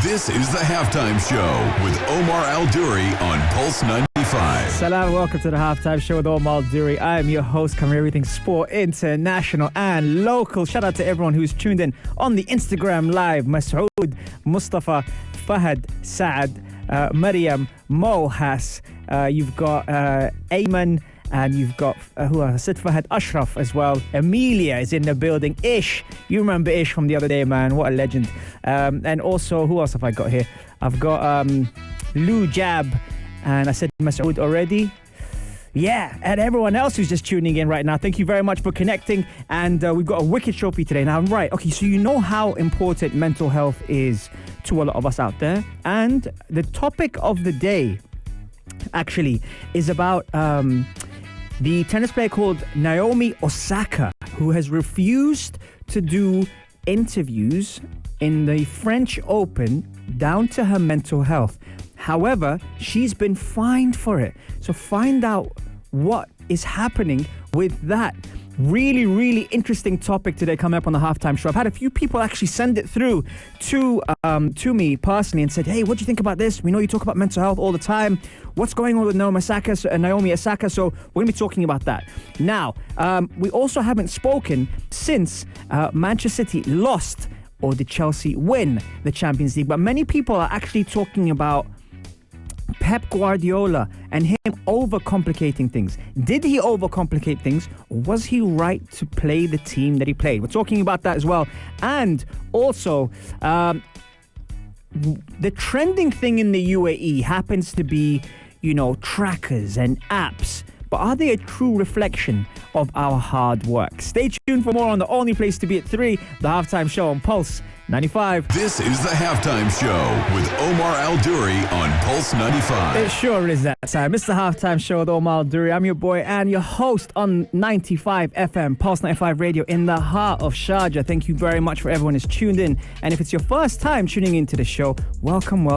This is the Halftime Show with Omar Al-Duri on Pulse 95. Salam, welcome to the Halftime Show with Omar Al-Duri. I am your host, covering everything sport, international and local. Shout out to everyone who's tuned in on the Instagram Live. Masoud, Mustafa, Fahad, Saad, Mariam, Mohas. You've got Ayman. And you've got, who else? Sid Fahad, Ashraf as well. Amelia is in the building. Ish. You remember Ish from the other day, man. What a legend. And also, who else have I got here? I've got Lou Jab. And I said Masoud already. Yeah, and everyone else who's just tuning in right now, thank you very much for connecting. And we've got a wicked show for you today. Now, I'm right. Okay, so you know how important mental health is to a lot of us out there. And the topic of the day, actually, is about... the tennis player called Naiomi Osaka, who has refused to do interviews in the French Open down to her mental health. However, she's been fined for it. So find out what is happening with that. Really interesting topic today coming up on the Halftime Show. I've had a few people actually send it through to me personally and said, hey, what do you think about this? We know you talk about mental health all the time. What's going on with Naiomi Osaka? So we're going to be talking about that. Now, we also haven't spoken since Manchester City lost, or did Chelsea win the Champions League? But many people are actually talking about Pep Guardiola and him overcomplicating things. Did he overcomplicate things, or was he right to play the team that he played? We're talking about that as well. And also, the trending thing in the UAE happens to be, trackers and apps. But are they a true reflection of our hard work? Stay tuned for more on the only place to be at 3, the Halftime Show on Pulse 95. This is the Halftime Show with Omar Al-Duri on Pulse 95. It sure is that time. It's the Halftime Show with Omar Al-Duri. I'm your boy and your host on 95 FM, Pulse 95 Radio in the heart of Sharjah. Thank you very much for everyone who's tuned in. And if it's your first time tuning into the show, welcome.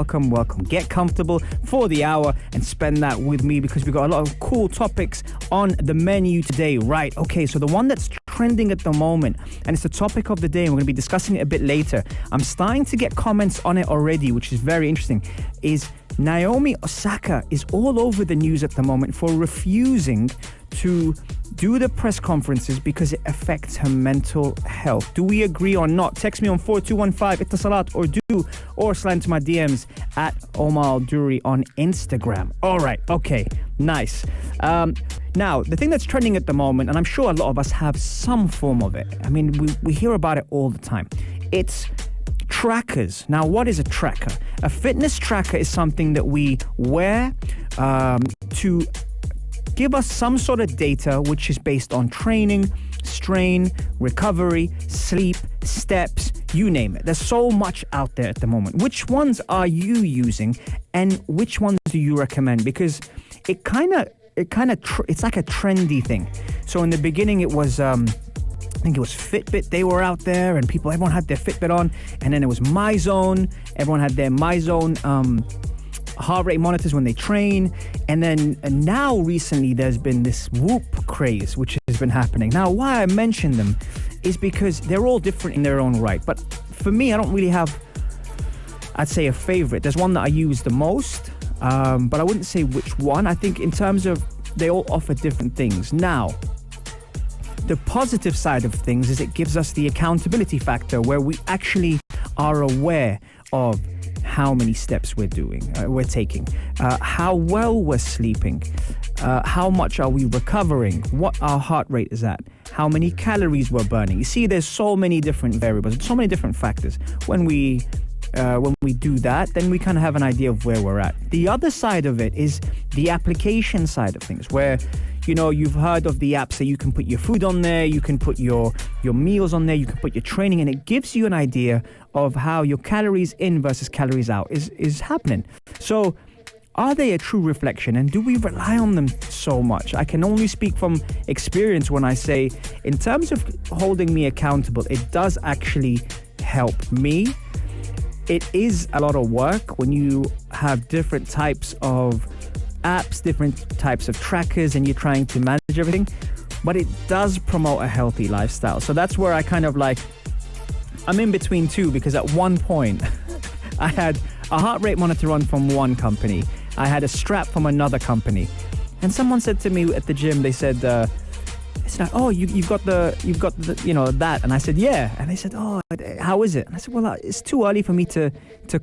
Get comfortable for the hour and spend that with me, because we've got a lot of cool topics on the menu today. Right, okay, so the one that's trending at the moment, and it's the topic of the day, and we're going to be discussing it a bit later. I'm starting to get comments on it already, which is very interesting, is Naiomi Osaka is all over the news at the moment for refusing to do the press conferences because it affects her mental health. Do we agree or not? Text me on 4215 Itasalat or slide to my DMs at Omar Al-Duri on Instagram. All right, okay, nice. Now, the thing that's trending at the moment, and I'm sure a lot of us have some form of it. I mean, we hear about it all the time. It's trackers. Now, what is a tracker? A fitness tracker is something that we wear to give us some sort of data which is based on training, strain, recovery, sleep, steps, you name it. There's so much out there at the moment. Which ones are you using, and which ones do you recommend? Because it's like a trendy thing. So in the beginning it was I think it was Fitbit. They were out there and everyone had their Fitbit on. And then it was MyZone. Everyone had their MyZone heart rate monitors when they train. And then now recently there's been this Whoop craze which has been happening. Now, why I mention them is because they're all different in their own right. But for me, I don't really have, I'd say, a favorite. There's one that I use the most, but I wouldn't say which one. I think in terms of they all offer different things. Now, the positive side of things is it gives us the accountability factor where we actually are aware of how many steps we're taking, how well we're sleeping, how much are we recovering, what our heart rate is at, how many calories we're burning. You see, there's so many different variables, so many different factors. When we do that, then we kind of have an idea of where we're at. The other side of it is the application side of things, where you've heard of the apps that you can put your food on there, you can put your meals on there, you can put your training, and it gives you an idea of how your calories in versus calories out is happening. So are they a true reflection, and do we rely on them so much? I can only speak from experience when I say, in terms of holding me accountable, it does actually help me. It is a lot of work when you have different types of apps, different types of trackers, and you're trying to manage everything, but it does promote a healthy lifestyle. So that's where I kind of I'm in between two, because at one point I had a heart rate monitor on from one company. I had a strap from another company. And someone said to me at the gym, they said, it's like, oh, you've got the, that. And I said, yeah. And they said, oh, how is it? And I said, well, it's too early for me to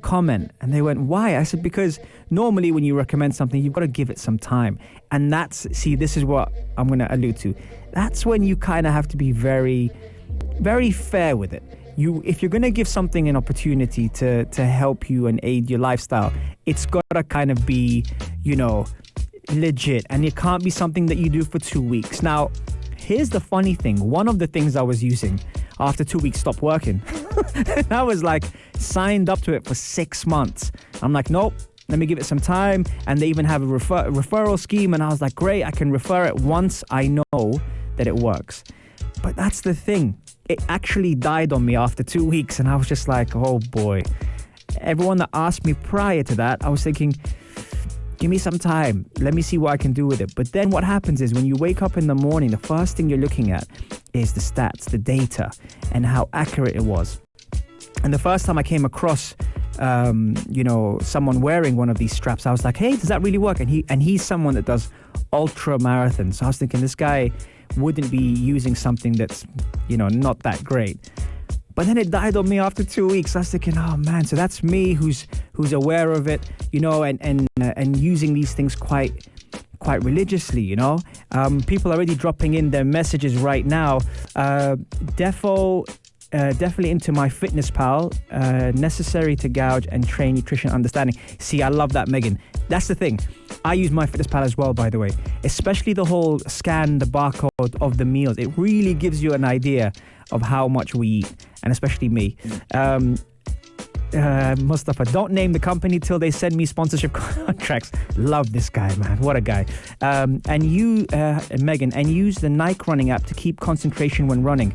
comment. And they went, why? I said, because normally when you recommend something, you've got to give it some time. And this is what I'm going to allude to. That's when you kind of have to be very, very fair with it. If you're going to give something an opportunity to help you and aid your lifestyle, it's got to kind of be, legit. And it can't be something that you do for 2 weeks. Now, here's the funny thing. One of the things I was using after 2 weeks stopped working. And I was like signed up to it for 6 months. I'm like, nope, let me give it some time. And they even have a referral scheme. And I was like, great, I can refer it once I know that it works. But that's the thing. It actually died on me after 2 weeks. And I was just like, oh boy. Everyone that asked me prior to that, I was thinking, give me some time. Let me see what I can do with it. But then what happens is when you wake up in the morning, the first thing you're looking at is the stats, the data, and how accurate it was. And the first time I came across, someone wearing one of these straps, I was like, hey, does that really work? And he's someone that does ultra marathons. So I was thinking this guy wouldn't be using something that's, not that great. But then it died on me after 2 weeks. I was thinking, oh man, so that's me who's aware of it, and using these things quite religiously, People are already dropping in their messages right now. Definitely into my fitness pal, necessary to gouge and train nutrition understanding. See, I love that, Megan. That's the thing. I use my fitness pal as well, by the way, especially the whole scan the barcode of the meals. It really gives you an idea of how much we eat, and especially me. Mustafa, don't name the company till they send me sponsorship contracts. Love this guy, man. What a guy. And you, Megan, and use the Nike running app to keep concentration when running.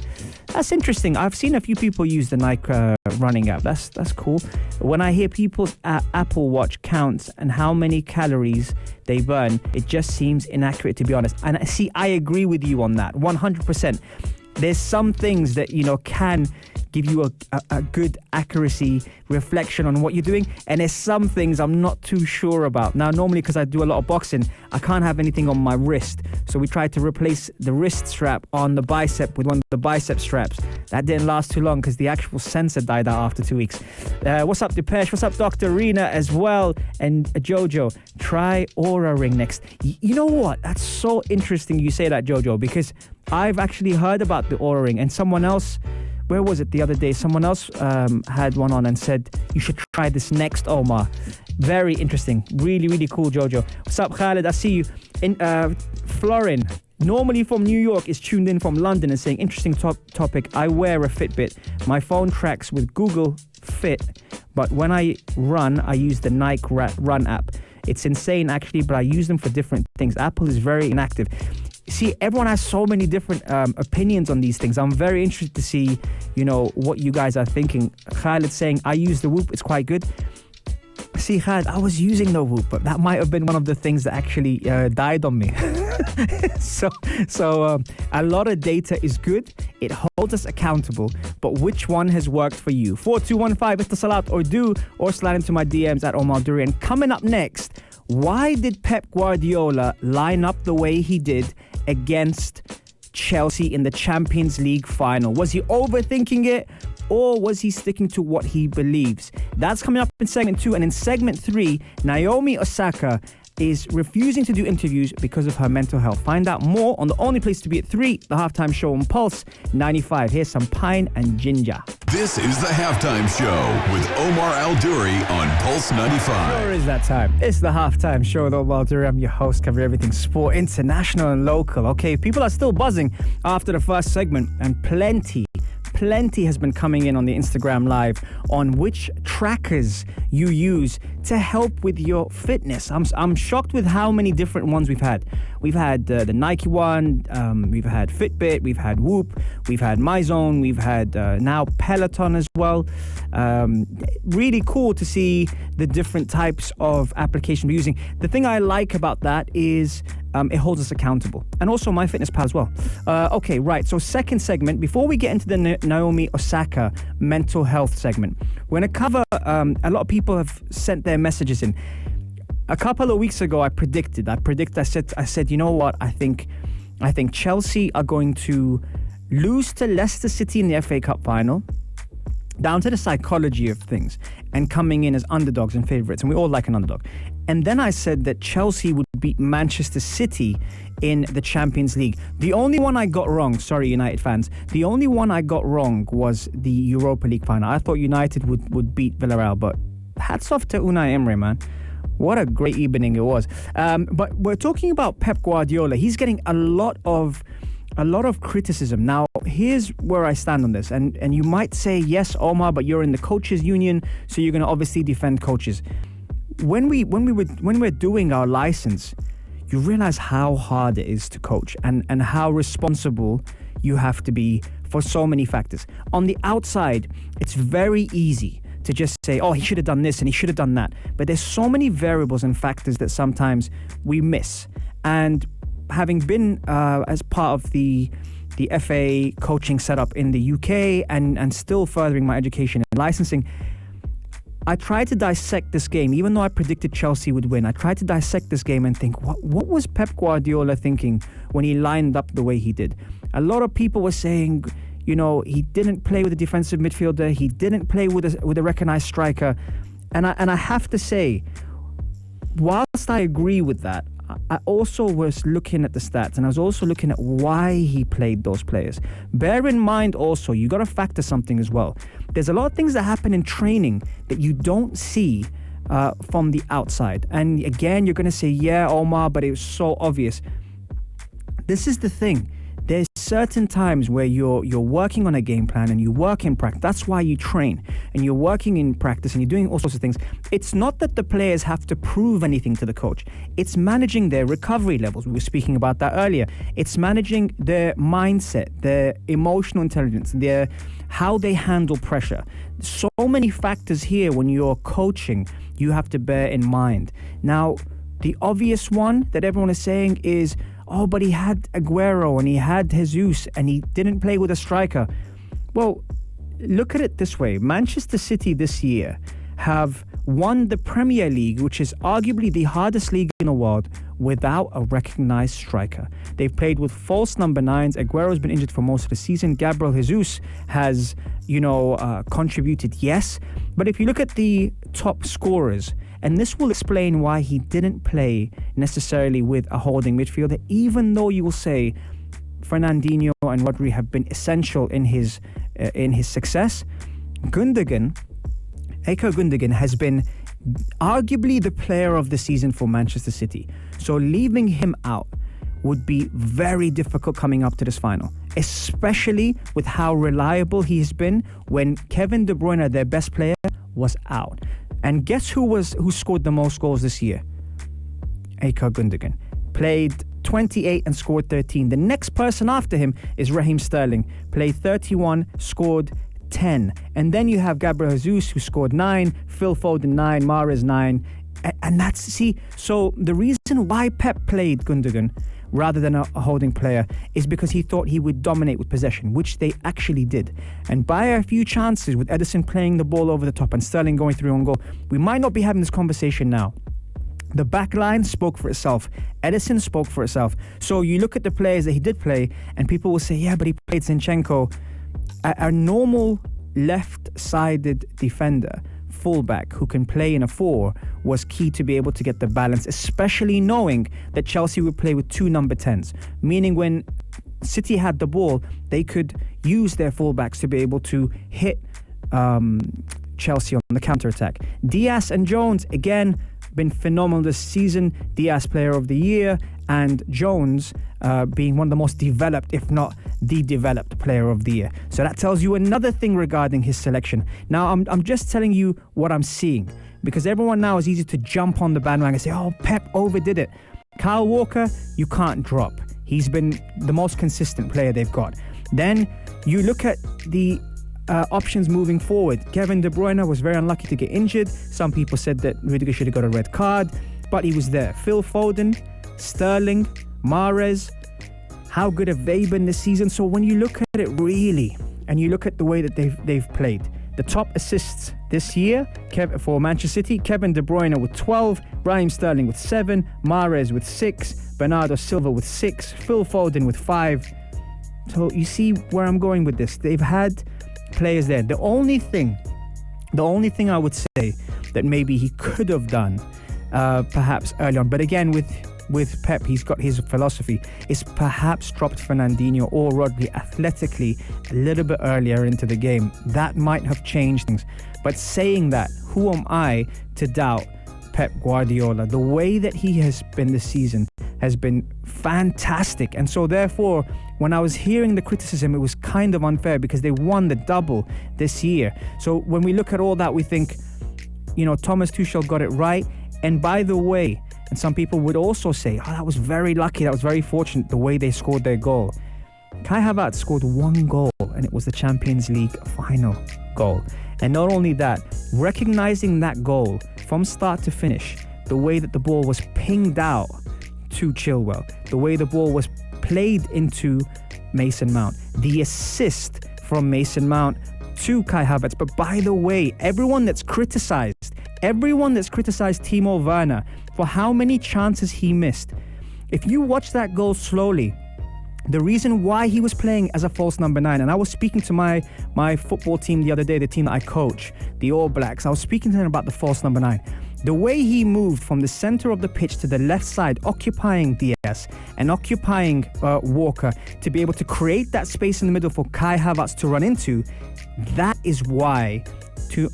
That's interesting. I've seen a few people use the Nike running app. That's cool. When I hear people's Apple Watch counts and how many calories they burn, it just seems inaccurate, to be honest. And see, I agree with you on that, 100%. There's some things that, can give you a good accuracy reflection on what you're doing. And there's some things I'm not too sure about. Now, normally, because I do a lot of boxing, I can't have anything on my wrist. So we tried to replace the wrist strap on the bicep with one of the bicep straps. That didn't last too long because the actual sensor died out after 2 weeks. What's up, Depeche? What's up, Dr. Rena as well? And Jojo, try Aura Ring next. You know what? That's so interesting you say that, Jojo, because I've actually heard about the Aura Ring, and someone else, where was it the other day? Someone else had one on and said, you should try this next, Omar. Very interesting. Really, really cool, Jojo. What's up, Khaled? I see you. Florin, normally from New York, is tuned in from London and saying, interesting topic. I wear a Fitbit. My phone tracks with Google Fit, but when I run, I use the Nike Run app. It's insane, actually, but I use them for different things. Apple is very inactive. See, everyone has so many different opinions on these things. I'm very interested to see, what you guys are thinking. Khaled saying, I use the Whoop. It's quite good. See, Khaled, I was using the Whoop, but that might have been one of the things that actually died on me. So a lot of data is good. It holds us accountable. But which one has worked for you? 4215, Ittasalat or slide into my DMs at Omar Duri. And coming up next, why did Pep Guardiola line up the way he did against Chelsea in the Champions League final? Was he overthinking it, or was he sticking to what he believes? That's coming up in segment 2. And in segment 3, Naiomi Osaka is refusing to do interviews because of her mental health. Find out more on the only place to be at 3, the halftime show on Pulse 95. Here's some Pine and Ginger. This is the halftime show with Omar Al-Duri on Pulse 95. Sure is that time. It's the halftime show with Omar Al-Duri. I'm your host, cover everything sport, international and local. Okay, people are still buzzing after the first segment, and plenty has been coming in on the Instagram Live on which trackers you use to help with your fitness. I'm shocked with how many different ones we've had. We've had the Nike one, we've had Fitbit, we've had Whoop, we've had MyZone, we've had now Peloton as well. Really cool to see the different types of applications we're using. The thing I like about that is it holds us accountable. And also MyFitnessPal as well. Okay, right. So second segment, before we get into the Naiomi Osaka mental health segment, we're going to cover, a lot of people have sent their messages in. A couple of weeks ago, I said, you know what? I think Chelsea are going to lose to Leicester City in the FA Cup final, down to the psychology of things, and coming in as underdogs and favourites, and we all like an underdog. And then I said that Chelsea would beat Manchester City in the Champions League. The only one I got wrong, sorry United fans, the only one I got wrong was the Europa League final. I thought United would beat Villarreal, but hats off to Unai Emery, man. What a great evening it was. But we're talking about Pep Guardiola. He's getting a lot of criticism. Now, here's where I stand on this. And you might say, yes, Omar, but you're in the coaches union, so you're going to obviously defend coaches. When we're doing our license, you realize how hard it is to coach and how responsible you have to be for so many factors. On the outside, it's very easy to just say, oh, he should have done this and he should have done that. But there's so many variables and factors that sometimes we miss. And having been as part of the FA coaching setup in the UK and still furthering my education and licensing, I tried to dissect this game. Even though I predicted Chelsea would win, I tried to dissect this game and think, what was Pep Guardiola thinking when he lined up the way he did? A lot of people were saying, you know, he didn't play with a defensive midfielder. He didn't play with a recognized striker. And I have to say, whilst I agree with that, I also was looking at the stats and I was also looking at why he played those players. Bear in mind also, you got to factor something as well. There's a lot of things that happen in training that you don't see from the outside. And again, you're going to say, yeah, Omar, but it was so obvious. This is the thing. There's certain times where you're working on a game plan and you work in practice. That's why you train and you're working in practice and you're doing all sorts of things. It's not that the players have to prove anything to the coach. It's managing their recovery levels. We were speaking about that earlier. It's managing their mindset, their emotional intelligence, how they handle pressure. So many factors here when you're coaching you have to bear in mind. Now, the obvious one that everyone is saying is, oh, but he had Aguero and he had Jesus and he didn't play with a striker. Well, look at it this way. Manchester City this year have won the Premier League, which is arguably the hardest league in the world, without a recognised striker. They've played with false number 9s. Aguero's been injured for most of the season. Gabriel Jesus has, contributed, yes. But if you look at the top scorers, and this will explain why he didn't play necessarily with a holding midfielder, even though you will say Fernandinho and Rodri have been essential in his success. Gundogan has been arguably the player of the season for Manchester City. So leaving him out would be very difficult coming up to this final, especially with how reliable he has been when Kevin De Bruyne, their best player, was out. And guess who scored the most goals this year? Ilkay Gundogan. Played 28 and scored 13. The next person after him is Raheem Sterling. Played 31, scored 10. And then you have Gabriel Jesus, who scored 9, Phil Foden 9, Mahrez 9. And so the reason why Pep played Gundogan rather than a holding player is because he thought he would dominate with possession, which they actually did. And by a few chances, with Ederson playing the ball over the top and Sterling going through on goal, we might not be having this conversation now. The back line spoke for itself. Ederson spoke for itself. So you look at the players that he did play, and people will say, yeah, but he played Zinchenko. A normal left-sided defender, fullback who can play in a 4, was key to be able to get the balance, especially knowing that Chelsea would play with 2 number 10s, meaning when City had the ball, they could use their fullbacks to be able to hit Chelsea on the counter-attack. Diaz and Jones, again, been phenomenal this season. Diaz Player of the Year, and Jones being one of the most developed, if not the developed Player of the Year. So that tells you another thing regarding his selection. Now, I'm just telling you what I'm seeing, because everyone now is easy to jump on the bandwagon and say, oh, Pep overdid it. Kyle Walker, you can't drop. He's been the most consistent player they've got. Then you look at the options moving forward. Kevin De Bruyne was very unlucky to get injured. Some people said that Rudiger should have got a red card, but he was there. Phil Foden, Sterling, Mahrez, how good have they been this season? So when you look at it really, and you look at the way that they've played, the top assists this year for Manchester City, Kevin De Bruyne with 12, Raheem Sterling with 7, Mahrez with 6, Bernardo Silva with 6, Phil Foden with 5. So you see where I'm going with this. They've had players there. The only thing I would say that maybe he could have done perhaps early on, but again with Pep, he's got his philosophy, is perhaps dropped Fernandinho or Rodri athletically a little bit earlier into the game. That might have changed things. But saying that, who am I to doubt Pep Guardiola? The way that he has been this season has been fantastic. And so therefore, when I was hearing the criticism, it was kind of unfair because they won the double this year. So when we look at all that, we think, Thomas Tuchel got it right. And by the way, and some people would also say, that was very lucky, that was very fortunate the way they scored their goal. Kai Havertz scored one goal, and it was the Champions League final goal. And not only that, recognizing that goal from start to finish, the way that the ball was pinged out to Chilwell, the way the ball was played into Mason Mount, the assist from Mason Mount to Kai Havertz. But by the way, everyone that's criticized Timo Werner for how many chances he missed, if you watch that goal slowly, the reason why he was playing as a false number 9, and I was speaking to my football team the other day, the team that I coach, the All Blacks, I was speaking to them about the false number 9. The way he moved from the center of the pitch to the left side, occupying Diaz and occupying Walker to be able to create that space in the middle for Kai Havertz to run into, that is why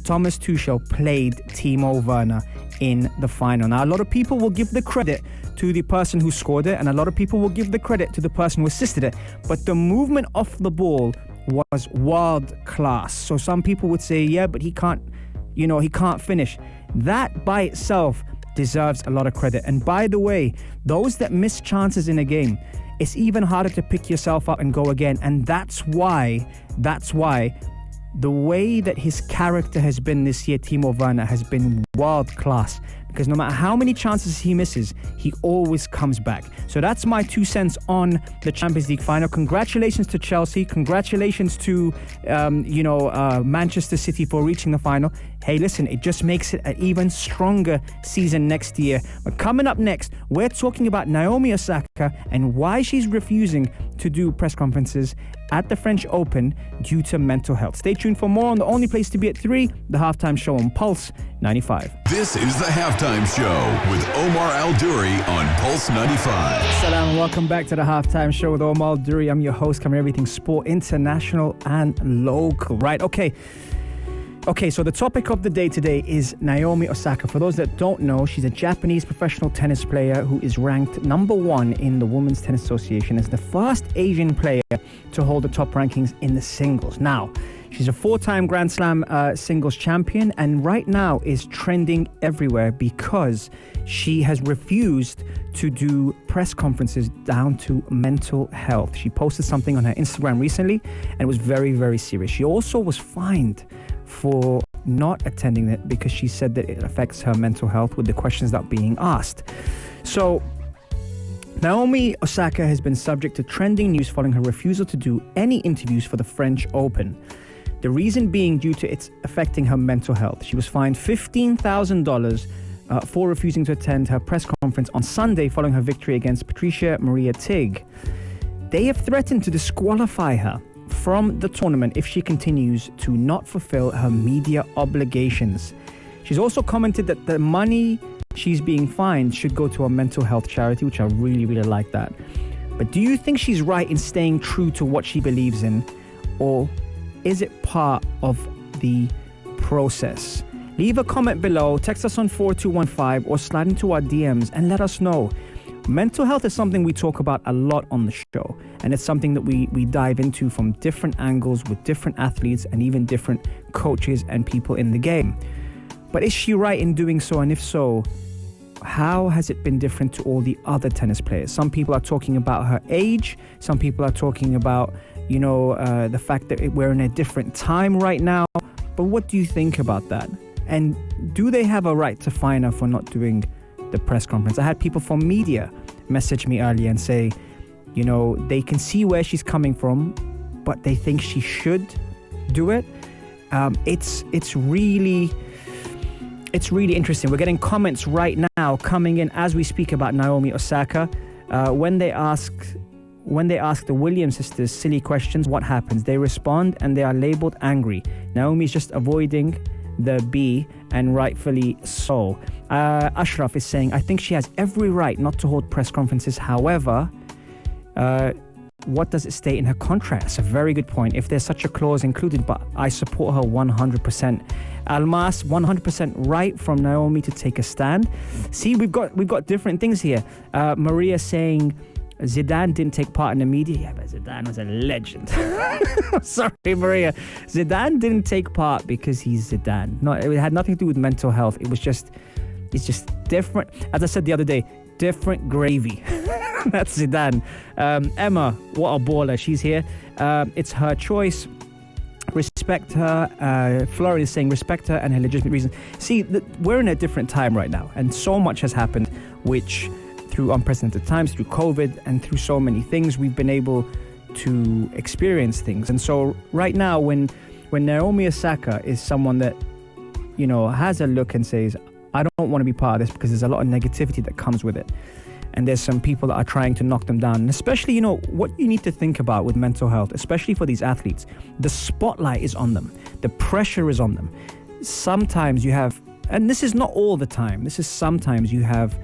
Thomas Tuchel played Timo Werner in the final. Now, a lot of people will give the credit to the person who scored it, and a lot of people will give the credit to the person who assisted it. But the movement off the ball was world class. So some people would say, yeah, but he can't finish. That by itself deserves a lot of credit. And by the way, those that miss chances in a game, it's even harder to pick yourself up and go again. And that's why the way that his character has been this year, Timo Werner, has been world class. Because no matter how many chances he misses, he always comes back. So that's my 2 cents on the Champions League final. Congratulations to Chelsea. Congratulations to, Manchester City for reaching the final. Hey, listen, it just makes it an even stronger season next year. But coming up next, we're talking about Naiomi Osaka and why she's refusing to do press conferences at the French Open due to mental health. Stay tuned for more on the only place to be at 3, the Halftime Show on Pulse 95. This is the Halftime Show with Omar Al-Duri on Pulse 95. Salam and welcome back to the Halftime Show with Omar Al-Duri. I'm your host, covering everything sport, international and local. Right, Okay, so the topic of the day today is Naiomi Osaka. For those that don't know, she's a Japanese professional tennis player who is ranked number 1 in the Women's Tennis Association as the first Asian player to hold the top rankings in the singles. Now, she's a 4-time Grand Slam singles champion and right now is trending everywhere because she has refused to do press conferences down to mental health. She posted something on her Instagram recently and it was very, very serious. She also was fined for not attending it because she said that it affects her mental health with the questions that are being asked. So Naiomi Osaka has been subject to trending news following her refusal to do any interviews for the French Open. The reason being due to its affecting her mental health. She was fined $15,000 for refusing to attend her press conference on Sunday following her victory against Patricia Maria Tig. They have threatened to disqualify her from the tournament if she continues to not fulfill her media obligations. She's also commented that the money she's being fined should go to a mental health charity, which I really, really like that. But do you think she's right in staying true to what she believes in, or is it part of the process? Leave a comment below, text us on 4215 or slide into our DMs and let us know. Mental health is something we talk about a lot on the show, and it's something that we dive into from different angles with different athletes and even different coaches and people in the game. But is she right in doing so? And if so, how has it been different to all the other tennis players? Some people are talking about her age. Some people are talking about, the fact that we're in a different time right now. But what do you think about that? And do they have a right to fine her for not doing the press conference. I had people from media message me earlier and say, you know, they can see where she's coming from, but they think she should do it. It's really interesting. We're getting comments right now coming in as we speak about Naiomi Osaka. When they ask the Williams sisters silly questions, what happens? They respond and they are labeled angry. Naomi's just avoiding the B, and rightfully so. Ashraf is saying, I think she has every right not to hold press conferences. However, what does it state in her contract? That's a very good point. If there's such a clause included, but I support her 100%. Almas, 100% right from Naiomi to take a stand. See, we've got different things here. Maria saying Zidane didn't take part in the media. Yeah, but Zidane was a legend. Sorry, Maria. Zidane didn't take part because he's Zidane. No, it had nothing to do with mental health. It's just different. As I said the other day, different gravy. That's Zidane. Emma, what a baller. She's here. It's her choice. Respect her. Flora is saying respect her and her legitimate reasons. See, we're in a different time right now, and so much has happened, which through unprecedented times, through COVID, and through so many things, we've been able to experience things. And so right now, when Naiomi Osaka is someone that, you know, has a look and says, I don't want to be part of this because there's a lot of negativity that comes with it. And there's some people that are trying to knock them down. And especially, you know, what you need to think about with mental health, especially for these athletes, the spotlight is on them. The pressure is on them. Sometimes you have, and this is not all the time, this is sometimes you have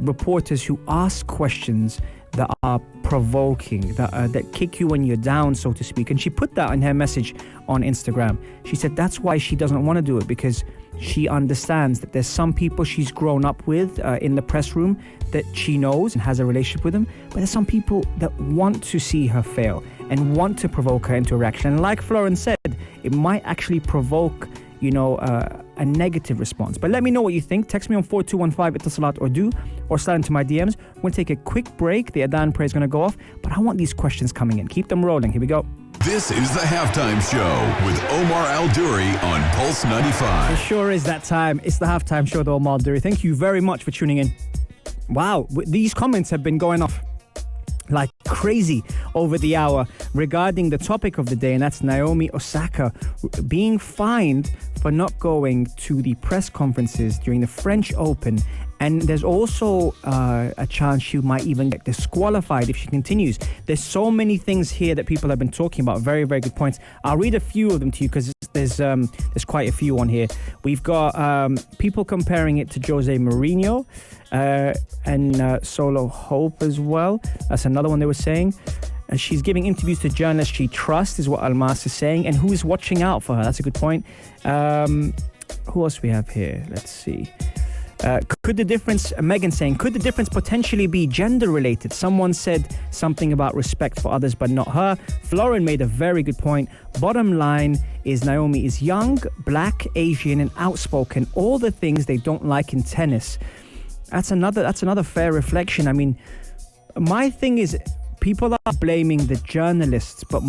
reporters who ask questions that are provoking, that kick you when you're down, so to speak. And she put that in her message on Instagram. She said that's why she doesn't want to do it, because she understands that there's some people she's grown up with in the press room that she knows and has a relationship with them, but there's some people that want to see her fail and want to provoke her into a reaction. And like Florence said, it might actually provoke, you know, a negative response. But let me know what you think. Text me on 4215 Itasalat or do, or slide into my DMs. We're going to take a quick break. The Adhan prayer is going to go off, but I want these questions coming in. Keep them rolling. Here we go. This is the Halftime Show with Omar Al-Duri on Pulse 95. It sure is that time. It's the Halftime Show with Omar Al-Duri. Thank you very much for tuning in. Wow, these comments have been going off like crazy over the hour regarding the topic of the day, and that's Naiomi Osaka being fined for not going to the press conferences during the French Open. And there's also a chance she might even get disqualified if she continues. There's so many things here that people have been talking about. Very, very good points. I'll read a few of them to you because there's quite a few on here. We've got people comparing it to Jose Mourinho and Solo Hope as well. That's another one they were saying. And she's giving interviews to journalists she trusts, is what Almas is saying. And who's watching out for her? That's a good point. Who else we have here? Let's see. Could the difference, Megan saying, could the difference potentially be gender related? Someone said something about respect for others, but not her. Florin made a very good point. Bottom line is Naiomi is young, black, Asian, and outspoken. All the things they don't like in tennis. That's another fair reflection. I mean, my thing is, people are blaming the journalists, but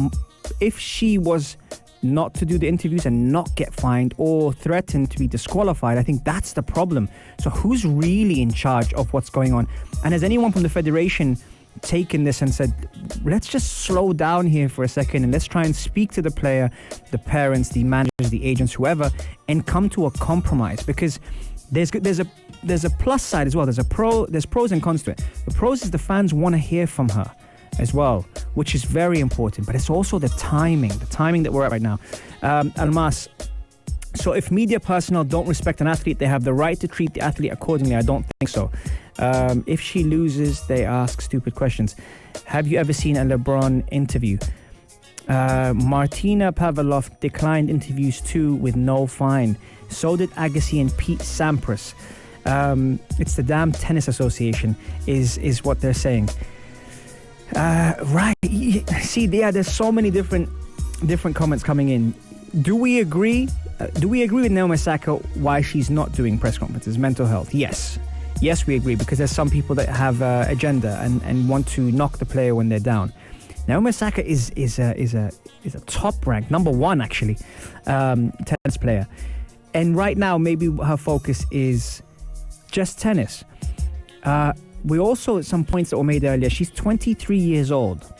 if she was not to do the interviews and not get fined or threatened to be disqualified, I think that's the problem. So who's really in charge of what's going on? And has anyone from the federation taken this and said, let's just slow down here for a second and let's try and speak to the player, the parents, the managers, the agents, whoever, and come to a compromise? Because there's a plus side as well. There's pros and cons to it. The pros is the fans want to hear from her as well, which is very important, but it's also the timing that we're at right now. Almas, so if media personnel don't respect an athlete, they have the right to treat the athlete accordingly. I don't think so. If she loses, they ask stupid questions. Have you ever seen a LeBron interview? Martina Pavlov declined interviews too with no fine. So did Agassi and Pete Sampras. It's the damn tennis association is what they're saying. Right. See, yeah, there's so many different comments coming in. Do we agree? Do we agree with Naiomi Osaka why she's not doing press conferences? Mental health. Yes, we agree, because there's some people that have agenda and want to knock the player when they're down. Naiomi Osaka is a top ranked number one actually tennis player, and right now maybe her focus is just tennis. We also, some points that were made earlier, she's 23 years old,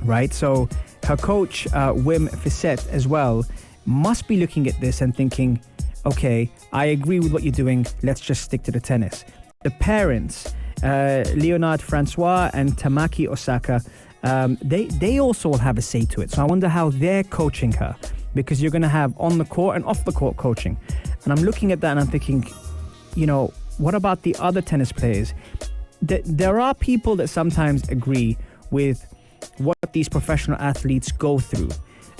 right? So her coach, Wim Fissette, as well, must be looking at this and thinking, okay, I agree with what you're doing. Let's just stick to the tennis. The parents, Leonard Francois and Tamaki Osaka, they also will have a say to it. So I wonder how they're coaching her, because you're going to have on the court and off the court coaching. And I'm looking at that and I'm thinking, you know, what about the other tennis players? There are people that sometimes agree with what these professional athletes go through.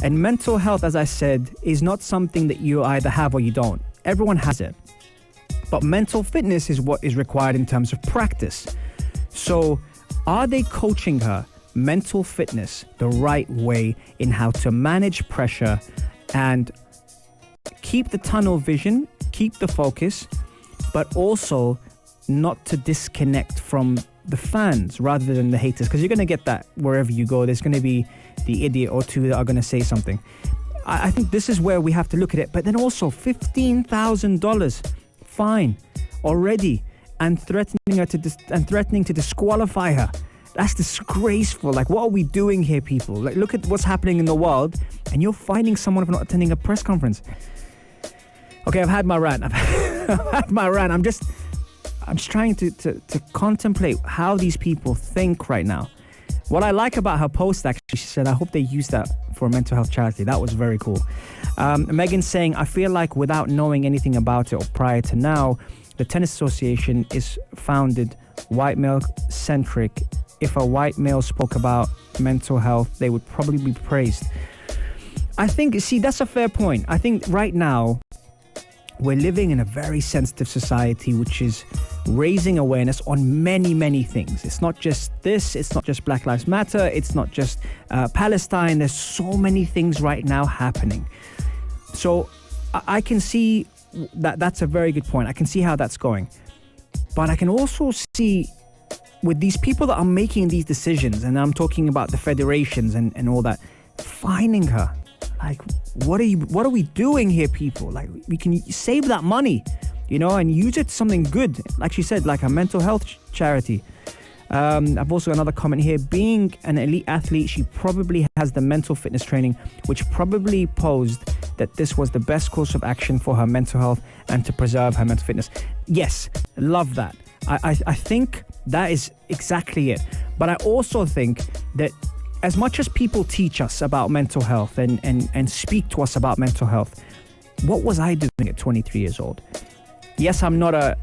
And mental health, as I said, is not something that you either have or you don't. Everyone has it. But mental fitness is what is required in terms of practice. So are they coaching her mental fitness the right way in how to manage pressure and keep the tunnel vision, keep the focus, but also not to disconnect from the fans rather than the haters? Because you're going to get that wherever you go. There's going to be the idiot or two that are going to say something. I think this is where we have to look at it. But then also $15,000 fine already, and threatening her to disqualify her. That's disgraceful. Like, what are we doing here, people? Like, look at what's happening in the world, and you're fining someone for not attending a press conference. Okay, I've had my rant. I've had my rant. I'm just trying to contemplate how these people think right now. What I like about her post, actually, she said, I hope they use that for a mental health charity. That was very cool. Megan's saying, I feel like without knowing anything about it or prior to now, the Tennis Association is founded white male centric. If a white male spoke about mental health, they would probably be praised. I think, see, that's a fair point. I think right now, we're living in a very sensitive society, which is raising awareness on many, many things. It's not just this. It's not just Black Lives Matter. It's not just Palestine. There's so many things right now happening. So I can see that that's a very good point. I can see how that's going. But I can also see with these people that are making these decisions, and I'm talking about the federations and all that, fining her. Like, what are we doing here, people? Like, we can save that money, you know, and use it to something good. Like she said, like a mental health charity. I've also another comment here. Being an elite athlete, she probably has the mental fitness training, which probably posed that this was the best course of action for her mental health and to preserve her mental fitness. Yes, love that. I think that is exactly it. But I also think that as much as people teach us about mental health and speak to us about mental health, what was I doing at 23 years old? Yes, I'm not a,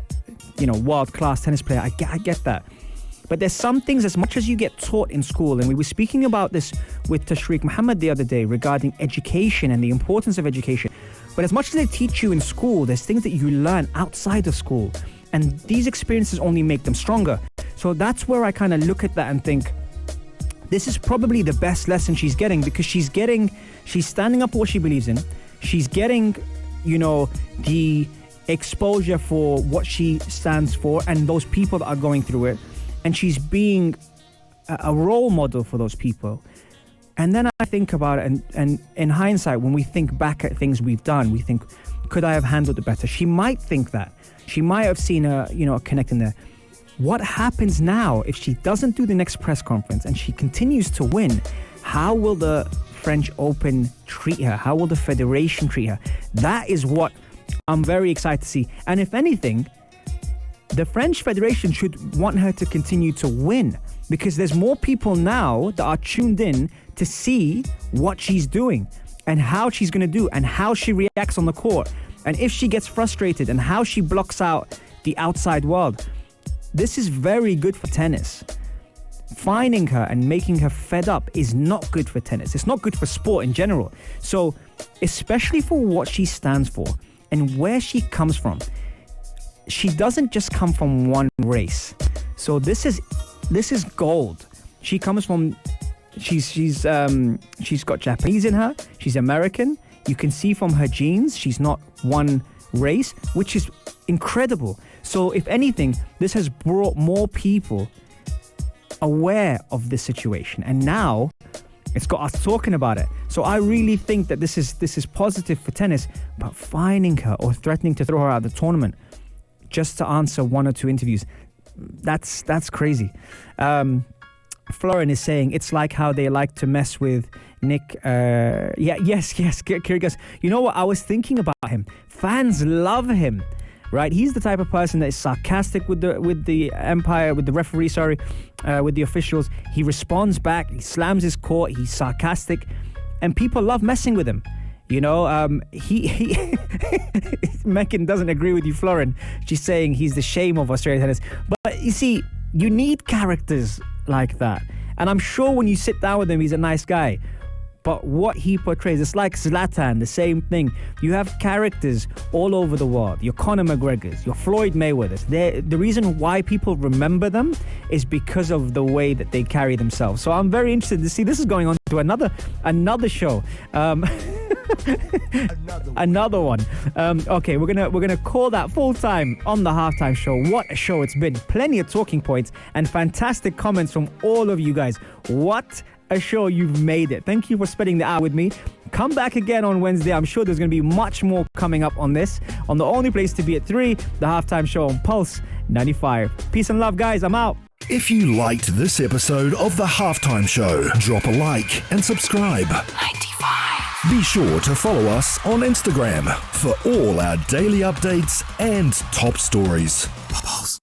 world-class tennis player. I get that. But there's some things, as much as you get taught in school, and we were speaking about this with Tashreeq Muhammad the other day regarding education and the importance of education. But as much as they teach you in school, there's things that you learn outside of school. And these experiences only make them stronger. So that's where I kind of look at that and think, this is probably the best lesson she's getting, because she's standing up for what she believes in. She's getting, the exposure for what she stands for and those people that are going through it. And she's being a role model for those people. And then I think about it, and in hindsight, when we think back at things we've done, we think, could I have handled it better? She might think that. She might have seen a connect in there. What happens now if she doesn't do the next press conference and she continues to win? How will the French Open treat her? How will the Federation treat her? That is what I'm very excited to see. And if anything, the French Federation should want her to continue to win, because there's more people now that are tuned in to see what she's doing and how she's going to do and how she reacts on the court. And if she gets frustrated and how she blocks out the outside world. This is very good for tennis. Fining her and making her fed up is not good for tennis. It's not good for sport in general. So, especially for what she stands for and where she comes from, she doesn't just come from one race. So this is gold. She comes from, she's got Japanese in her. She's American. You can see from her genes, she's not one race, which is incredible. So if anything, this has brought more people aware of this situation, and now it's got us talking about it. So I really think that this is positive for tennis. But fining her or threatening to throw her out of the tournament, just to answer one or two interviews. That's crazy. Florin is saying it's like how they like to mess with Nick. Yes. Kiri goes, you know what? I was thinking about him. Fans love him, right? He's the type of person that is sarcastic with the umpire, with the referee, with the officials. He responds back. He slams his court. He's sarcastic, and people love messing with him. You know, he Megan doesn't agree with you, Florin. She's saying he's the shame of Australian tennis. But you see, you need characters like that. And I'm sure when you sit down with him, he's a nice guy. But what he portrays, it's like Zlatan, the same thing. You have characters all over the world. Your Conor McGregors, your Floyd Mayweathers. The reason why people remember them is because of the way that they carry themselves. So I'm very interested to see. This is going on to another show. Another one. Okay, we're gonna call that full time on the halftime show. What a show it's been! Plenty of talking points and fantastic comments from all of you guys. What a show, you've made it. Thank you for spending the hour with me. Come back again on Wednesday. I'm sure there's going to be much more coming up on this, on the only place to be at 3, the halftime show on Pulse 95. Peace and love, guys. I'm out. If you liked this episode of The Halftime Show, drop a like and subscribe. 95. Be sure to follow us on Instagram for all our daily updates and top stories. Pulse.